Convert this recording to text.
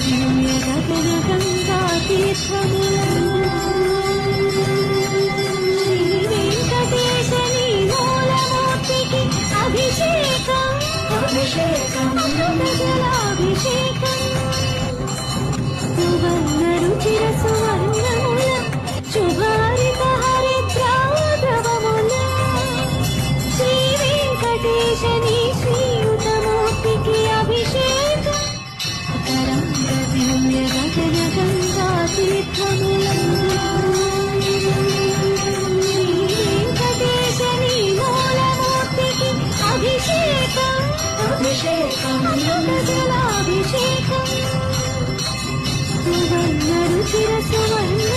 గగన గంగా తీర్థములను శ్రీ వెంకటేశ నీ మూలమూర్తికి అభిషేకం అమృత జలాభిషేకం సువర్ణ రుచిర సువర్ణముల శుభారిత హరిద్రాద్రవముల శ్రీ వెంకటేశ నీ శ్రీయుతమూర్తికి అభిషేకం తరంగ దివ్య గగన గంగా తీర్థములందు శ్రీ వెంకటేశ నీ మూలమూర్తికి అభిషేకం అమృత జలాభిషేకం సువర్ణ రుచిర సువర్ణ